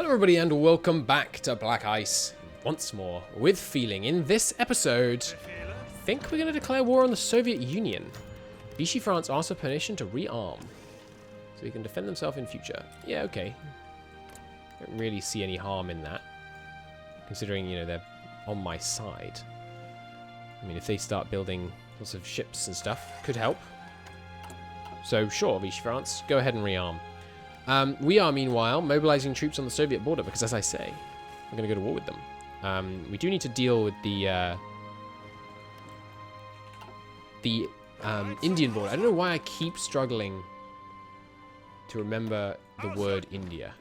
Hello everybody and welcome back to Black Ice once more with feeling. In this episode, I think we're going to declare war on the Soviet Union. Vichy France asks for permission to rearm so he can defend themselves in future. Yeah, okay. Don't really see any harm in that, considering, you know, they're on my side. I mean, if they start building lots of ships and stuff, could help. So sure, Vichy France, go ahead and rearm. We are, meanwhile, mobilizing troops on the Soviet border because, as I say, we're going to go to war with them. We do need to deal with the Indian border. I don't know why I keep struggling to remember the word India.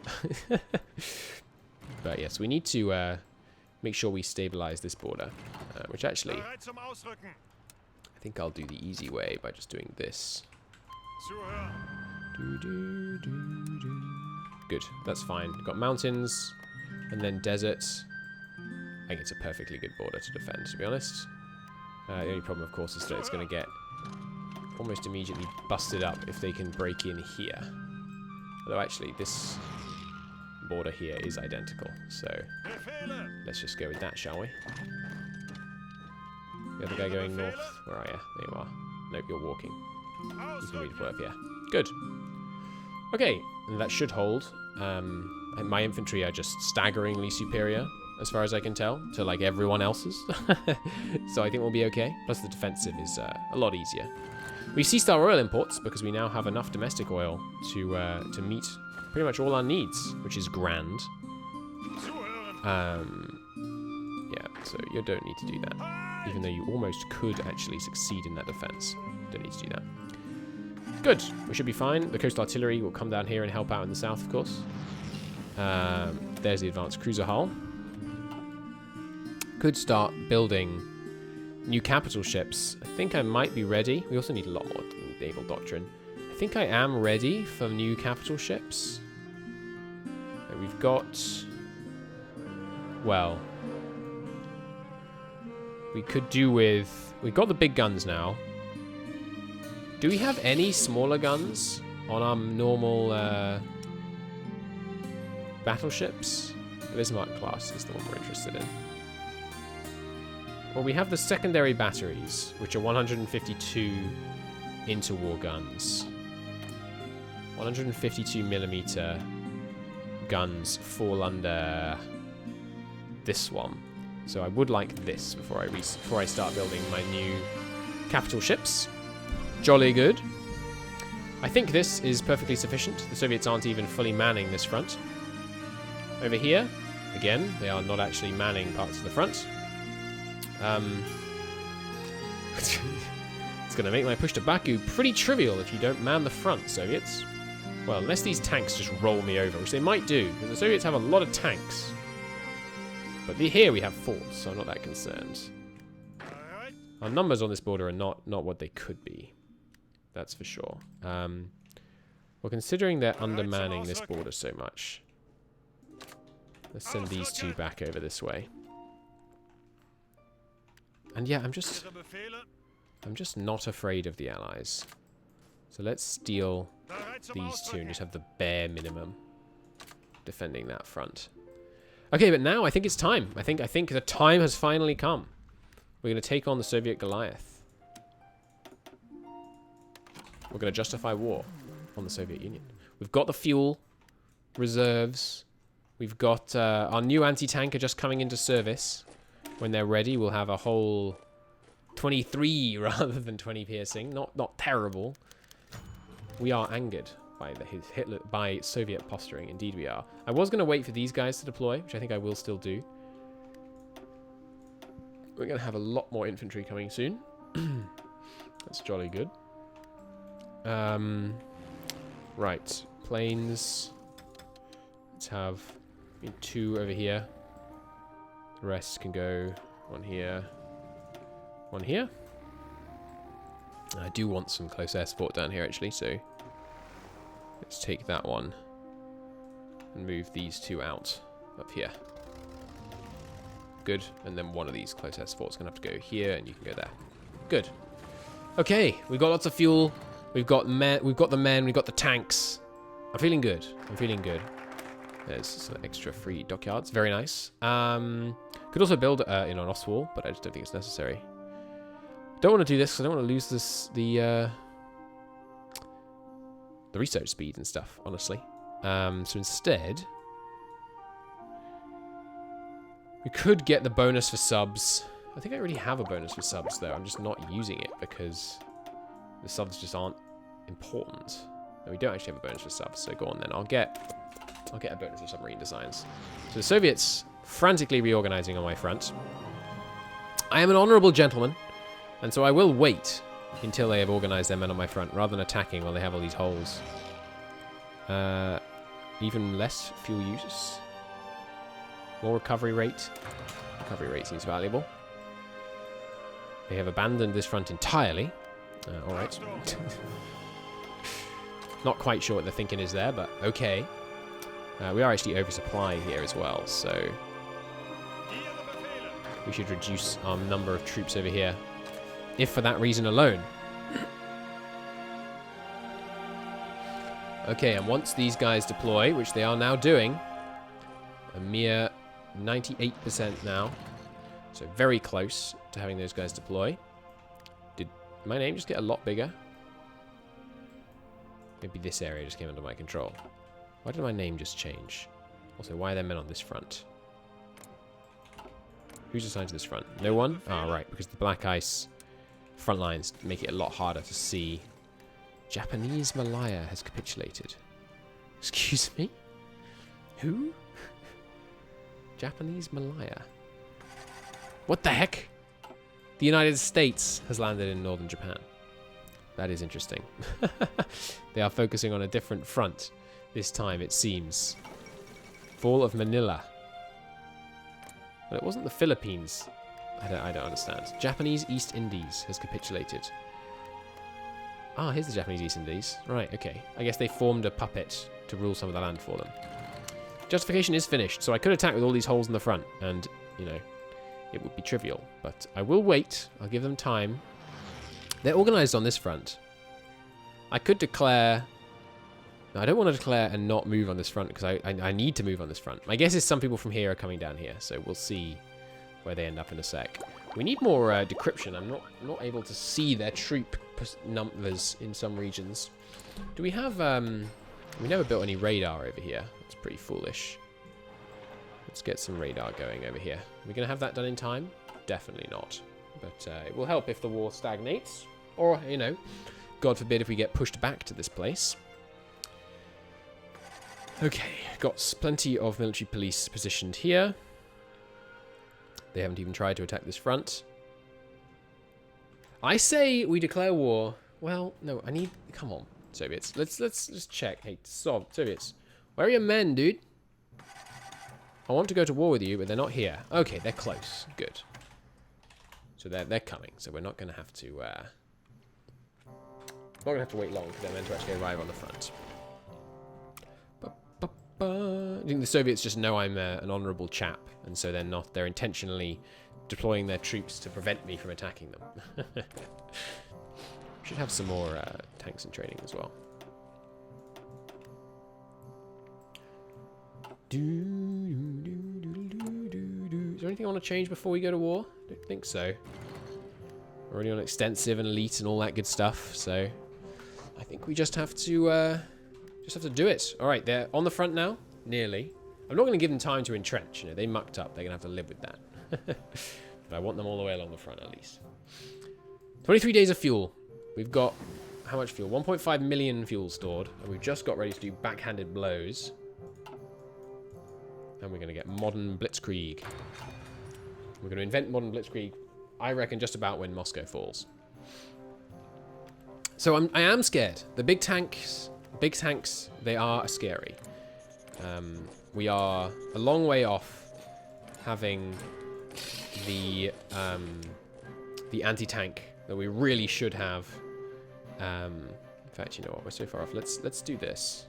But yes, we need to make sure we stabilize this border, which actually, I think I'll do the easy way by just doing this. Good, that's fine. Got mountains and then desert. I think it's a perfectly good border to defend, to be honest. The only problem, of course, is that it's going to get almost immediately busted up if they can break in here. Although, actually, this border here is identical, so let's just go with that, shall we? The other guy going north. Where are you? There you are. Nope, you're walking. You can redeploy up here. Good. Okay, and that should hold. My infantry are just staggeringly superior, as far as I can tell, to like everyone else's. So I think we'll be okay. Plus the defensive is a lot easier. We've ceased our oil imports because we now have enough domestic oil to meet pretty much all our needs, which is grand. Yeah, so you don't need to do that. Even though you almost could actually succeed in that defense. Don't need to do that. Good. We should be fine. The coast artillery will come down here and help out in the south, of course. There's the advanced cruiser hull. Could start building new capital ships. I think I might be ready. We also need a lot more naval doctrine. I think I am ready for new capital ships. And we've got... Well... We could do with... We've got the big guns now. Do we have any smaller guns on our normal battleships? The Bismarck class is the one we're interested in. Well, we have the secondary batteries, which are 152 interwar guns. 152mm guns fall under this one. So I would like this before I start building my new capital ships. Jolly good. I think this is perfectly sufficient. The Soviets aren't even fully manning this front. Over here, again, they are not actually manning parts of the front. It's going to make my push to Baku pretty trivial if you don't man the front, Soviets. Well, unless these tanks just roll me over, which they might do, because the Soviets have a lot of tanks. But here we have forts, so I'm not that concerned. Our numbers on this border are not what they could be. That's for sure. Well, considering they're undermanning this border so much, let's send these two back over this way. And yeah, I'm just not afraid of the Allies. So let's steal these two and just have the bare minimum defending that front. Okay, but now I think it's time. I think the time has finally come. We're going to take on the Soviet Goliath. We're going to justify war on the Soviet Union. We've got the fuel reserves. We've got our new anti-tanker just coming into service. When they're ready, we'll have a whole 23 rather than 20 piercing. Not terrible. We are angered by Soviet posturing. Indeed we are. I was going to wait for these guys to deploy, which I think I will still do. We're going to have a lot more infantry coming soon. That's jolly good. Right. Planes. Let's have two over here. The rest can go one here. One here. I do want some close air support down here, actually, so let's take that one and move these two out up here. Good. And then one of these close air supports going to have to go here, and you can go there. Good. Okay, we've got lots of fuel. We've got the men, we've got the tanks. I'm feeling good. I'm feeling good. There's some extra free dockyards. Very nice. Could also build an off wall, but I just don't think it's necessary. Don't want to do this because I don't want to lose the research speed and stuff, honestly. So instead, we could get the bonus for subs. I think I already have a bonus for subs, though. I'm just not using it because the subs just aren't important. No, we don't actually have a bonus for subs, so go on then. I'll get a bonus for submarine designs. So the Soviets frantically reorganizing on my front. I am an honorable gentleman, and so I will wait until they have organized their men on my front, rather than attacking while they have all these holes. Even less fuel use. More recovery rate. Recovery rate seems valuable. They have abandoned this front entirely. Alright. Not quite sure what the thinking is there, but okay. We are actually oversupply here as well, so we should reduce our number of troops over here, if for that reason alone. Okay, and once these guys deploy, which they are now doing, a mere 98% now, so very close to having those guys deploy. Did my name just get a lot bigger? Maybe this area just came under my control. Why did my name just change? Also, why are there men on this front? Who's assigned to this front? No one? Ah, right, because the black ice front lines make it a lot harder to see. Japanese Malaya has capitulated. Excuse me? Who? Japanese Malaya. What the heck? The United States has landed in northern Japan. That is interesting. They are focusing on a different front this time, it seems. Fall of Manila. But it wasn't the Philippines. I don't understand. Japanese East Indies has capitulated. Ah, here's the Japanese East Indies. Right, okay. I guess they formed a puppet to rule some of the land for them. Justification is finished, so I could attack with all these holes in the front, and, you know, it would be trivial. But I will wait. I'll give them time. They're organized on this front. I could declare... No, I don't want to declare and not move on this front, because I need to move on this front. My guess is some people from here are coming down here, so we'll see where they end up in a sec. We need more decryption. I'm not able to see their troop numbers in some regions. Do we have... we never built any radar over here. That's pretty foolish. Let's get some radar going over here. Are we going to have that done in time? Definitely not. But it will help if the war stagnates. Or, you know, God forbid if we get pushed back to this place. Okay, got plenty of military police positioned here. They haven't even tried to attack this front. I say we declare war. Well, no, I need... Come on, Soviets. Let's just check. Hey, stop, Soviets. Where are your men, dude? I want to go to war with you, but they're not here. Okay, they're close. Good. So they're coming. So we're not going to have to... not going to have to wait long for their men to actually arrive on the front. I think the Soviets just know I'm an honourable chap, and so they're intentionally deploying their troops to prevent me from attacking them. We should have some more tanks in training as well. Is there anything I want to change before we go to war? I don't think so. Already on extensive and elite and all that good stuff, so I think we just have to do it. All right, they're on the front now, nearly. I'm not going to give them time to entrench. You know, they mucked up. They're going to have to live with that. But I want them all the way along the front at least. 23 days of fuel. We've got how much fuel? 1.5 million fuel stored, and we've just got ready to do backhanded blows. And we're going to get modern blitzkrieg. We're going to invent modern blitzkrieg, I reckon, just about when Moscow falls. So I am scared. The big tanks, they are scary. We are a long way off having the anti-tank that we really should have. In fact, you know what? We're so far off. Let's do this.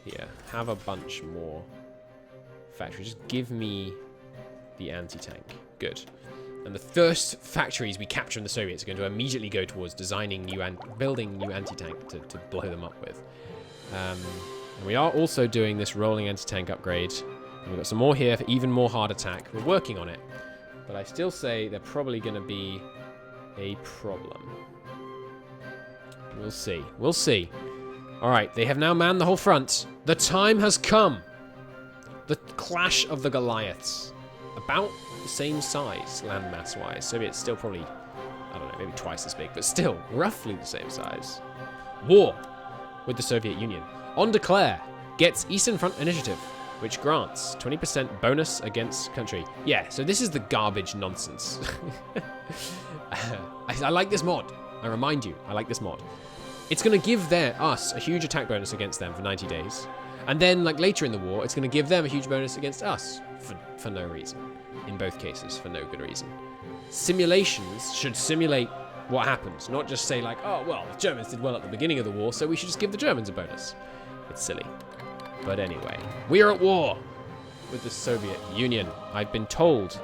Here, have a bunch more factories. Just give me the anti-tank. Good. And the first factories we capture in the Soviets are going to immediately go towards designing building new anti-tank to blow them up with. And we are also doing this rolling anti-tank upgrade. And we've got some more here for even more hard attack. We're working on it. But I still say they're probably going to be a problem. We'll see. We'll see. Alright, they have now manned the whole front. The time has come. The clash of the Goliaths. About the same size, landmass-wise. Soviet's still probably, I don't know, maybe twice as big. But still, roughly the same size. War with the Soviet Union. On declare, gets Eastern Front Initiative, which grants 20% bonus against country. Yeah, so this is the garbage nonsense. I like this mod. I remind you, I like this mod. It's going to give us a huge attack bonus against them for 90 days. And then, like, later in the war, it's going to give them a huge bonus against us for no reason. In both cases, for no good reason. Simulations should simulate what happens, not just say, like, oh, well, the Germans did well at the beginning of the war, so we should just give the Germans a bonus. It's silly. But anyway, we are at war with the Soviet Union. I've been told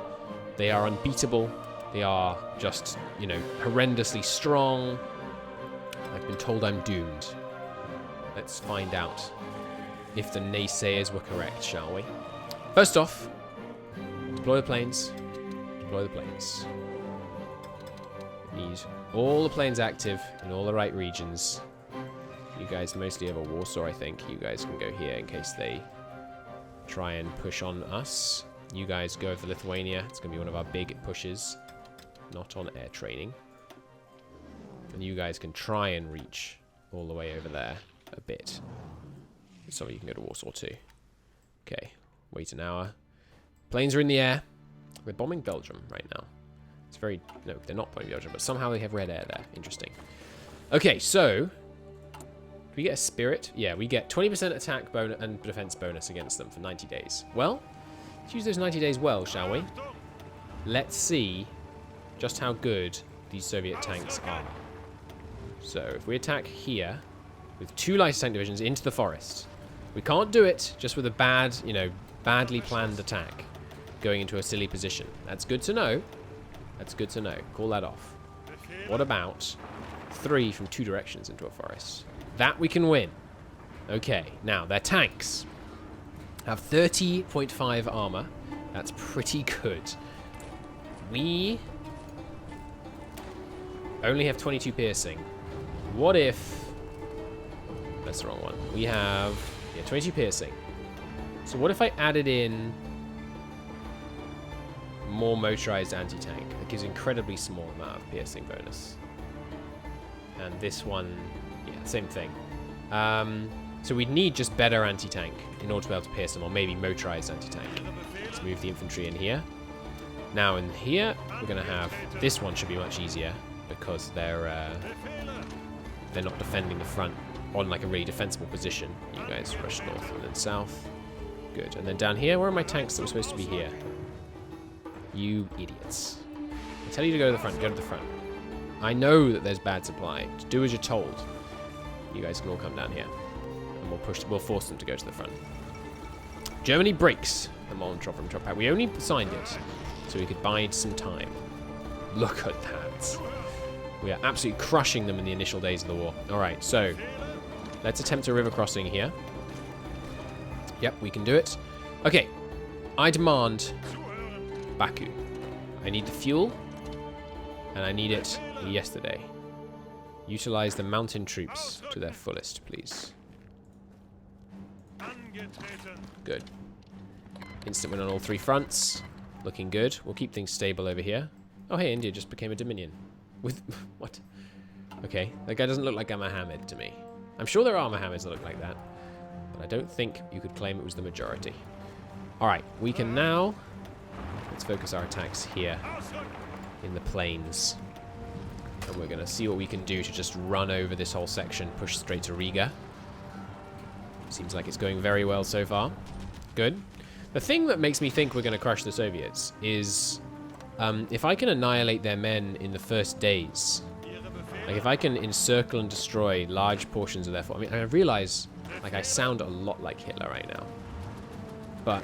they are unbeatable. They are just, you know, horrendously strong. I've been told I'm doomed. Let's find out if the naysayers were correct, shall we? First off, deploy the planes. Deploy the planes. Need all the planes active in all the right regions. You guys mostly over Warsaw, I think. You guys can go here in case they try and push on us. You guys go over Lithuania. It's going to be one of our big pushes. Not on air training. And you guys can try and reach all the way over there a bit. So you can go to Warsaw too. Okay, wait an hour. Planes are in the air. They're bombing Belgium right now. It's very... No, they're not bombing Belgium, but somehow they have red air there. Interesting. Okay, so... Do we get a spirit? Yeah, we get 20% attack bonus and defense bonus against them for 90 days. Well, let's use those 90 days well, shall we? Let's see just how good these Soviet tanks are. So, if we attack here with 2 light tank divisions into the forest, we can't do it just with a bad, you know, badly planned attack going into a silly position. That's good to know. That's good to know. Call that off. What about 3 from 2 directions into a forest? That we can win. Okay, now their tanks have 30.5 armor. That's pretty good. We only have 22 piercing. What if... That's the wrong one. We have 22 piercing. So what if I added in more motorized anti-tank? That gives incredibly small amount of piercing bonus. And this one... Same thing. So we'd need just better anti-tank in order to be able to pierce them, or maybe motorized anti-tank. Let's move the infantry in here. Now in here, we're going to have... This one should be much easier, because they're not defending the front on like a really defensible position. You guys rush north and then south. Good. And then down here, where are my tanks that were supposed to be here? You idiots. I tell you to go to the front, go to the front. I know that there's bad supply. Do as you're told. You guys can all come down here. And we'll force them to go to the front. Germany breaks the Molotov-Ribbentrop Pact. We only signed it so we could bide some time. Look at that. We are absolutely crushing them in the initial days of the war. Alright, so let's attempt a river crossing here. Yep, we can do it. Okay, I demand Baku. I need the fuel, and I need it yesterday. Utilize the mountain troops to their fullest, please. Good. Instant win on all 3 fronts. Looking good. We'll keep things stable over here. Oh, hey, India just became a dominion. With... what? Okay, that guy doesn't look like a Mohammed to me. I'm sure there are Mohammeds that look like that, but I don't think you could claim it was the majority. Alright, we can now... Let's focus our attacks here in the plains. And we're going to see what we can do to just run over this whole section, push straight to Riga. Seems like it's going very well so far. Good. The thing that makes me think we're going to crush the Soviets is if I can annihilate their men in the first days, like if I can encircle and destroy large portions of their force. I mean, I realize like I sound a lot like Hitler right now, but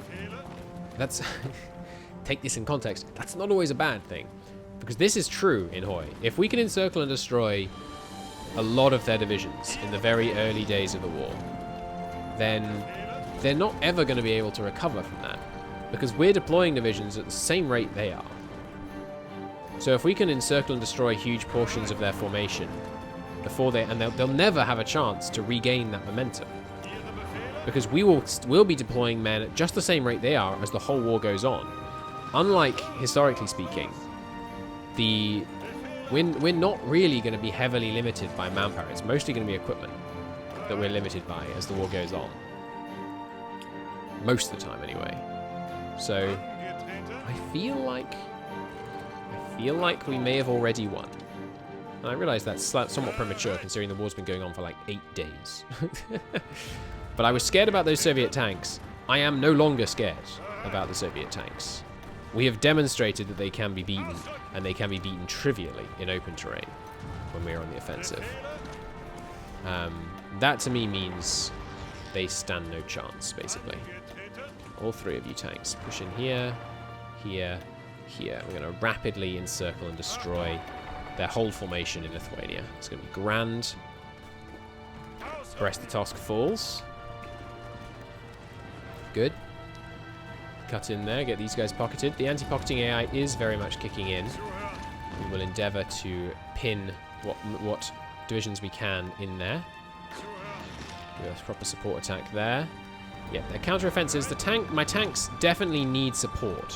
that's take this in context. That's not always a bad thing. Because this is true in HOI. If we can encircle and destroy a lot of their divisions in the very early days of the war, then they're not ever going to be able to recover from that, because we're deploying divisions at the same rate they are. So if we can encircle and destroy huge portions of their formation before they'll never have a chance to regain that momentum, because we'll be deploying men at just the same rate they are as the whole war goes on. Unlike historically speaking, we're not really going to be heavily limited by manpower. It's mostly going to be equipment that we're limited by as the war goes on. Most of the time, anyway. So I feel like we may have already won. And I realise that's somewhat premature, considering the war's been going on for like 8 days. But I was scared about those Soviet tanks. I am no longer scared about the Soviet tanks. We have demonstrated that they can be beaten, and they can be beaten trivially in open terrain when we're on the offensive. That to me means they stand no chance, basically. All 3 of you tanks. Push in here, here, here. We're going to rapidly encircle and destroy their whole formation in Lithuania. It's going to be grand. Brest-Litovsk falls. Good. Cut in there, get these guys pocketed. The anti-pocketing AI is very much kicking in. We will endeavour to pin what divisions we can in there. Do a proper support attack there. Yeah, they're counter-offensives. My tanks definitely need support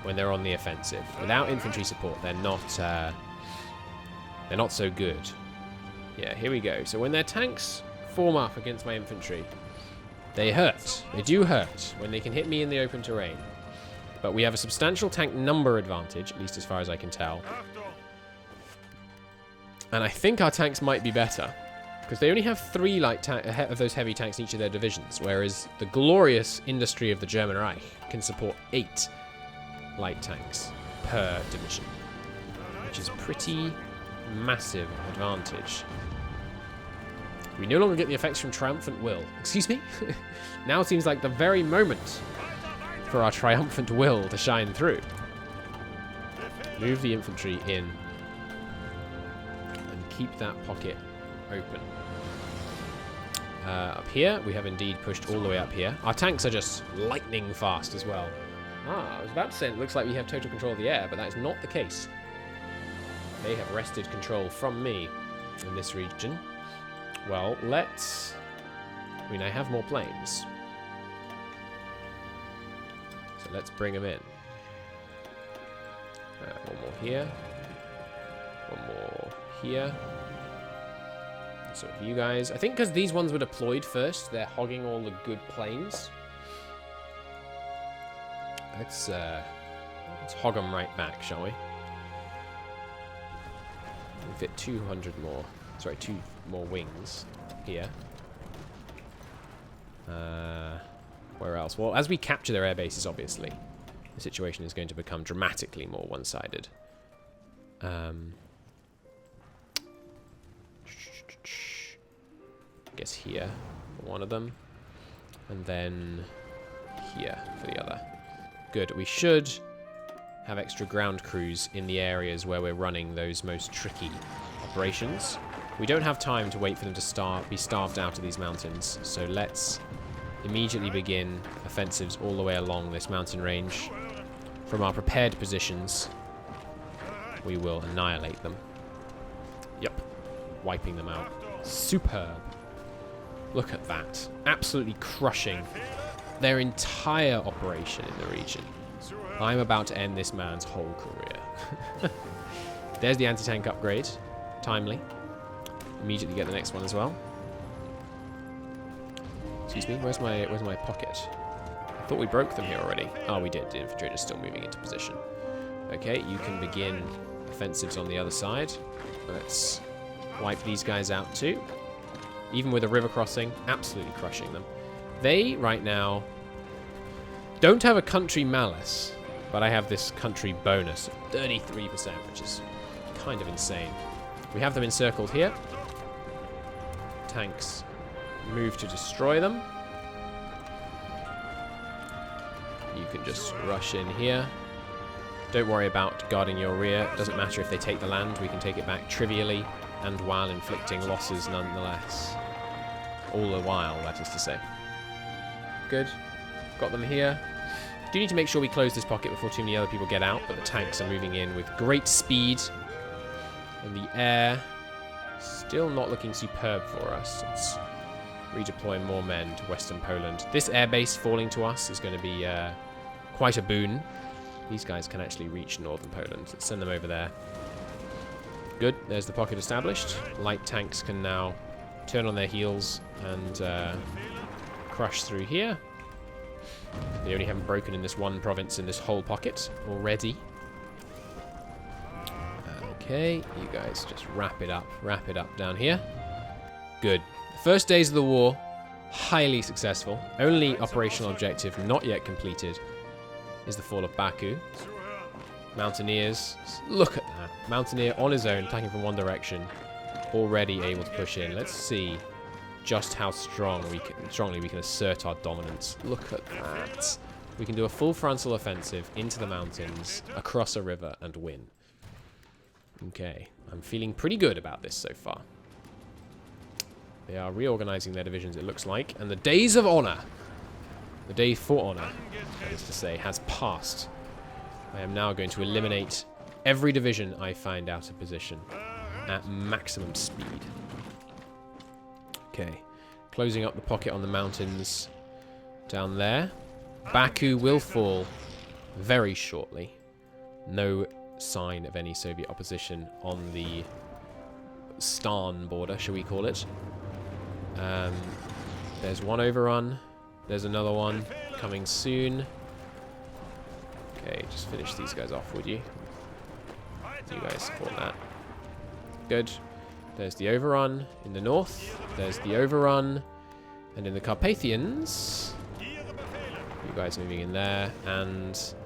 when they're on the offensive. Without infantry support, they're not so good. Yeah, here we go. So when their tanks form up against my infantry, they hurt. They do hurt when they can hit me in the open terrain. But we have a substantial tank number advantage, at least as far as I can tell. And I think our tanks might be better, because they only have 3 light of those heavy tanks in each of their divisions, whereas the glorious industry of the German Reich can support 8 light tanks per division, which is a pretty massive advantage. We no longer get the effects from Triumphant Will. Excuse me? Now it seems like the very moment for our Triumphant Will to shine through. Move the infantry in and keep that pocket open. Up here, we have indeed pushed all the way up here. Our tanks are just lightning fast as well. I was about to say it looks like we have total control of the air, but that is not the case. They have wrested control from me in this region. Well, I have more planes. So let's bring them in. One more here. One more here. So you guys, I think because these ones were deployed first, they're hogging all the good planes. Let's hog them right back, shall we? We fit 200 more. Sorry, 2 more wings here. Where else? Well, as we capture their air bases, obviously, the situation is going to become dramatically more one-sided. I guess here for one of them, and then here for the other. Good. We should have extra ground crews in the areas where we're running those most tricky operations. We don't have time to wait for them to be starved out of these mountains, so let's immediately begin offensives all the way along this mountain range. From our prepared positions, we will annihilate them. Yep, wiping them out. Superb. Look at that. Absolutely crushing their entire operation in the region. I'm about to end this man's whole career. There's the anti-tank upgrade. Timely. Immediately get the next one as well. Excuse me, where's my pocket? I thought we broke them here already. Oh, we did. The infantry is still moving into position. Okay, you can begin offensives on the other side. Let's wipe these guys out too. Even with a river crossing, absolutely crushing them. They, right now, don't have a country malice, but I have this country bonus of 33%, which is kind of insane. We have them encircled here. Tanks move to destroy them. You can just rush in here. Don't worry about guarding your rear. Doesn't matter if they take the land, we can take it back trivially and while inflicting losses nonetheless. All the while, that is to say. Good. Got them here. Do need to make sure we close this pocket before too many other people get out, but the tanks are moving in with great speed. And the air still not looking superb for us. Let's redeploy more men to Western Poland. This airbase falling to us is going to be quite a boon. These guys can actually reach Northern Poland. Let's send them over there. Good. There's the pocket established. Light tanks can now turn on their heels and crush through here. They only haven't broken in this one province in this whole pocket already. Okay, you guys just wrap it up down here. Good. The first days of the war, highly successful. Only operational objective not yet completed is the fall of Baku. Mountaineers, look at that. Mountaineer on his own, attacking from one direction, already able to push in. Let's see just how strongly we can assert our dominance. Look at that. We can do a full frontal offensive into the mountains, across a river, and win. Okay, I'm feeling pretty good about this so far. They are reorganizing their divisions, it looks like, and the days of honor, the day for honor, that is to say, has passed. I am now going to eliminate every division I find out of position at maximum speed. Okay, closing up the pocket on the mountains down there. Baku will fall very shortly. No sign of any Soviet opposition on the Stan border, shall we call it. There's one overrun. There's another one coming soon. Okay, just finish these guys off, would you? You guys support that. Good. There's the overrun in the north. There's the overrun. And in the Carpathians, you guys moving in there. And as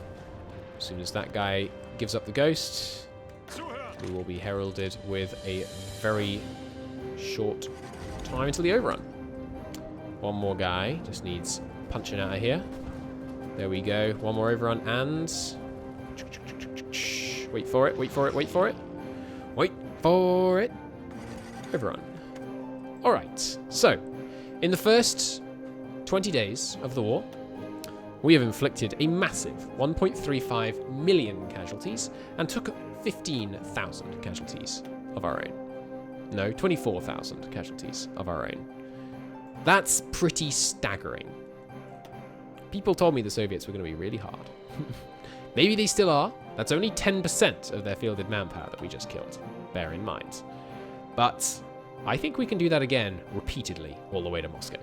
soon as that guy gives up the ghost, we will be heralded with a very short time until the overrun. One more guy just needs punching out of here. There we go. One more overrun and... Wait for it, wait for it, wait for it. Wait for it. Overrun. Alright, so in the first 20 days of the war, we have inflicted a massive 1.35 million casualties and took 15,000 casualties of our own. No, 24,000 casualties of our own. That's pretty staggering. People told me the Soviets were going to be really hard. Maybe they still are. That's only 10% of their fielded manpower that we just killed. Bear in mind. But I think we can do that again repeatedly all the way to Moscow.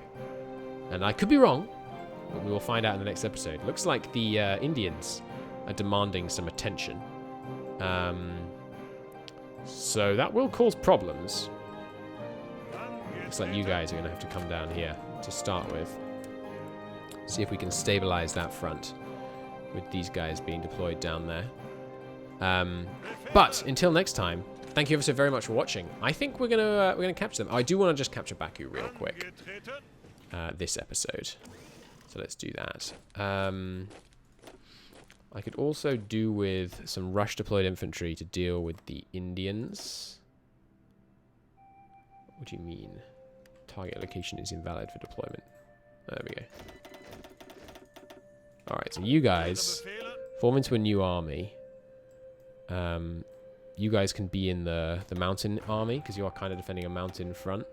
And I could be wrong, but we will find out in the next episode. Looks like the Indians are demanding some attention. So that will cause problems. Looks like you guys are going to have to come down here to start with. See if we can stabilize that front with these guys being deployed down there. But until next time, thank you ever so very much for watching. I think we're gonna capture them. I do want to just capture Baku real quick this episode, so let's do that. I could also do with some rush deployed infantry to deal with the Indians. What do you mean? Target location is invalid for deployment. There we go. Alright, so you guys form into a new army. You guys can be in the mountain army, because you are kind of defending a mountain front.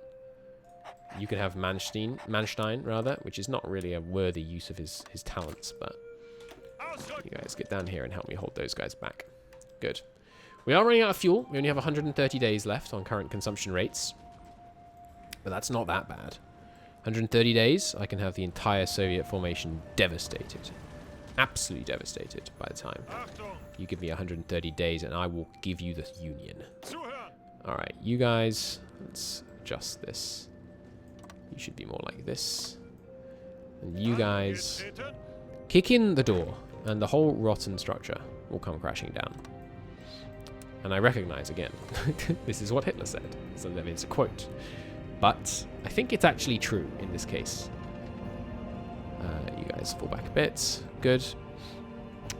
You can have Manstein, rather, which is not really a worthy use of his talents, but you guys get down here and help me hold those guys back. Good. We are running out of fuel. We only have 130 days left on current consumption rates. But that's not that bad. 130 days, I can have the entire Soviet formation devastated. Absolutely devastated by the time. You give me 130 days and I will give you the Union. Alright, you guys, let's adjust this. You should be more like this. And you guys, kick in the door and the whole rotten structure will come crashing down. And I recognize again, this is what Hitler said. So that is a quote. But I think it's actually true in this case. You guys fall back a bit. Good.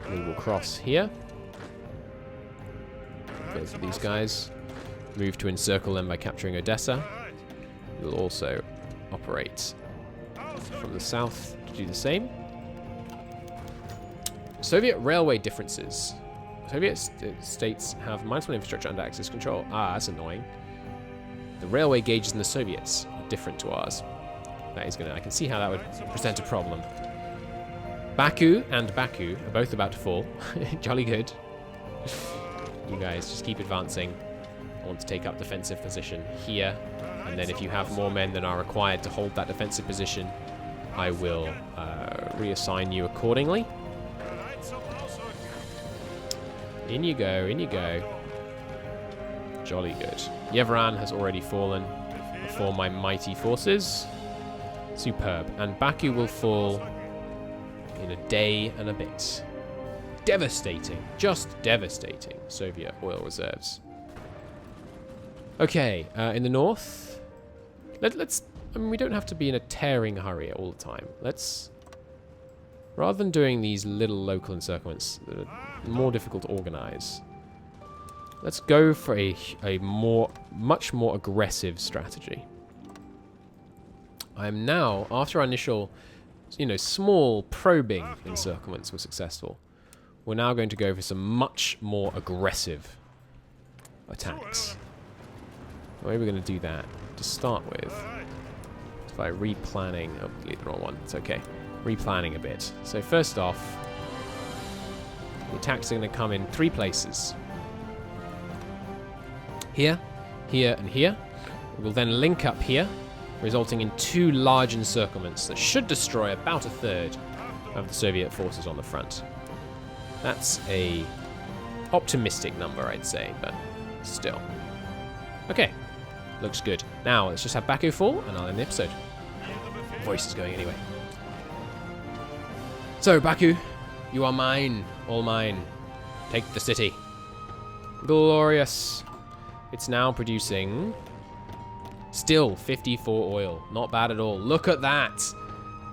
We will cross here. Both of these guys. Move to encircle them by capturing Odessa. We will also operate from the south to do the same. Soviet railway differences. Soviet states have -1 infrastructure under Axis control. Ah, that's annoying. The railway gauges in the Soviets are different to ours. That is gonna. I can see how that would present a problem. Baku and Baku are both about to fall. Jolly good. You guys just keep advancing. I want to take up defensive position here, and then if you have more men than are required to hold that defensive position, I will reassign you accordingly. In you go, in you go. Jolly good. Yerevan has already fallen before my mighty forces. Superb. And Baku will fall in a day and a bit. Devastating. Just devastating. Soviet oil reserves. Okay, in the north. Let's... I mean, we don't have to be in a tearing hurry all the time. Let's... Rather than doing these little local encirclements that are more difficult to organize, let's go for a much more aggressive strategy. I am now, after our initial, small probing encirclements were successful, we're now going to go for some much more aggressive attacks. Maybe we're going to do that to start with. By replanning. Oh, delete the wrong one. It's okay. Replanning a bit. So first off, the attacks are going to come in 3 places. Here, here, and here. We will then link up here, resulting in 2 large encirclements that should destroy about 1/3 of the Soviet forces on the front. That's a optimistic number, I'd say, but still. Okay, looks good. Now, let's just have Baku fall, and I'll end the episode. Voice is going anyway. So, Baku, you are mine, all mine. Take the city. Glorious. It's now producing still 54 oil. Not bad at all. Look at that.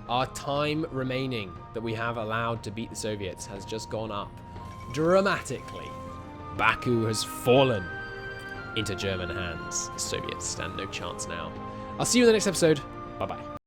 Our time remaining that we have allowed to beat the Soviets has just gone up dramatically. Baku has fallen into German hands. The Soviets stand no chance now. I'll see you in the next episode. Bye-bye.